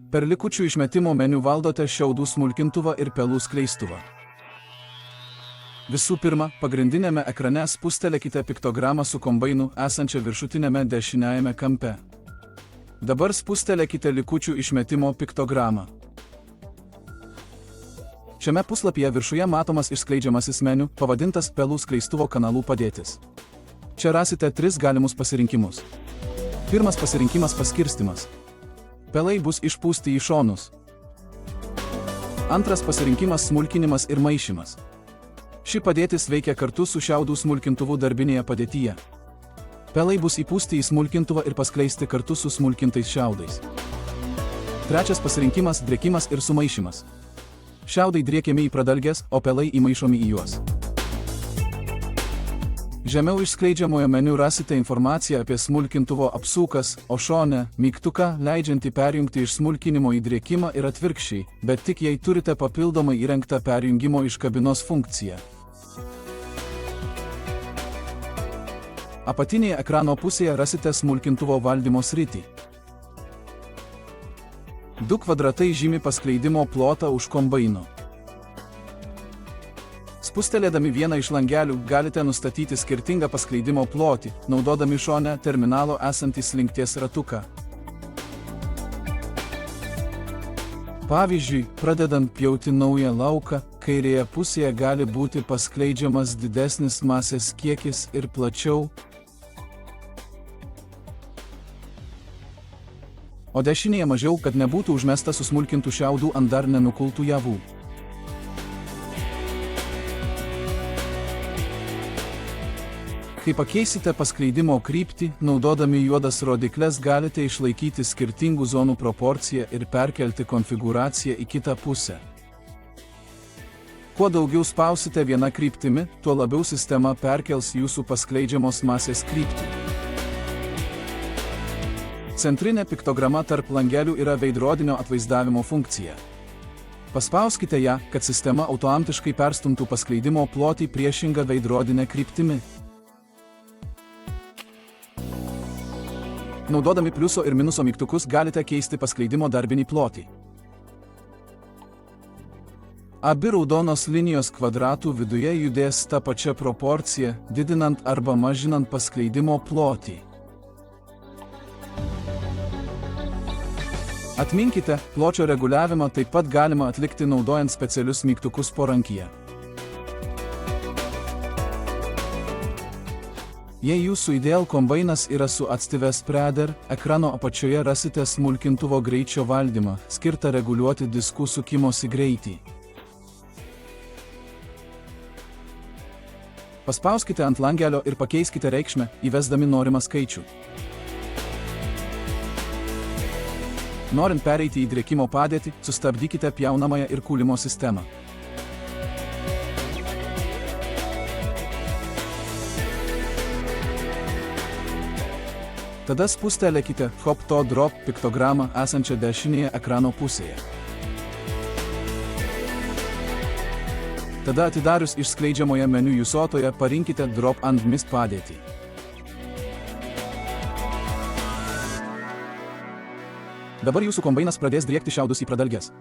Per likučių išmetimo meniu valdote šiaudų smulkintuvą ir pelų skleistuvą. Visų pirma, pagrindinėme ekrane spustelėkite piktogramą su kombainu esančią viršutinėme dešiniajame kampe. Dabar spustelėkite likučių išmetimo piktogramą. Šiame puslapyje viršuje matomas išskleidžiamasis meniu, pavadintas pelų skleistuvo kanalų padėtis. Čia rasite 3 galimus pasirinkimus. Pirmas pasirinkimas – paskirstymas. Pelai bus išpūsti į šonus. Antras pasirinkimas – smulkinimas ir maišymas. Ši padėtis veikia kartu su šiaudų smulkintuvu darbinėje padėtyje. Pelai bus įpūsti į smulkintuvą ir paskleisti kartu su smulkintais šiaudais. Trečias pasirinkimas – drėkimas ir sumaišymas. Šiaudai driekiami į pradalges, o pelai įmaišomi į juos. Žemiau išskleidžiamojo meniu rasite informaciją apie smulkintuvo apsukas, o šone – mygtuką, leidžiantį perjungti iš smulkinimo į drėkimą ir atvirkščiai, bet tik jei turite papildomai įrengtą perjungimo iš kabinos funkciją. Apatinėje ekrano pusėje rasite smulkintuvo valdymo sritį. 2 kvadratai žymi paskleidimo plotą už kombaino. Spustelėdami vieną iš langelių galite nustatyti skirtingą paskleidimo plotį, naudodami šone terminalo esantį slinkties ratuką. Pavyzdžiui, pradedant pjauti naują lauką, kairėje pusėje gali būti paskleidžiamas didesnis masės kiekis ir plačiau, o dešinėje mažiau, kad nebūtų užmesta susmulkintų šiaudų ant dar nenukultų javų. Kai pakeisite paskleidimo kryptį, naudodami juodas rodykles galite išlaikyti skirtingų zonų proporciją ir perkelti konfigūraciją į kitą pusę. Kuo daugiau spausite viena kryptimi, tuo labiau sistema perkels jūsų paskleidžiamos masės kryptį. Centrinė piktograma tarp langelių yra veidrodinio atvaizdavimo funkcija. Paspauskite ją, kad sistema automatiškai perstumtų paskleidimo plotį priešingą veidrodinę kryptimi. Naudodami pliuso ir minuso mygtukus galite keisti paskleidimo darbinį plotį. Abi raudonos linijos kvadratų viduje judės tą pačią proporciją, didinant arba mažinant paskleidimo plotį. Atminkite, pločio reguliavimą taip pat galima atlikti naudojant specialius mygtukus porankyje. Jei jūsų Ideal kombainas yra su atsteve spreader, ekrano apačioje rasite smulkintuvo greičio valdymą, skirtą reguliuoti diskų sukimosi greitį. Paspauskite ant langelio ir pakeiskite reikšmę, įvesdami norimą skaičių. Norint pereiti į drėkimo padėtį, sustabdykite pjaunamąją ir kūlimo sistemą. Tada spustelėkite Hop to Drop piktogramą esančią dešinėje ekrano pusėje. Tada atidarius išskleidžiamoje meniu jusotoje parinkite Drop and Miss padėtį. Dabar jūsų kombainas pradės driekti šiaudus į pradalges.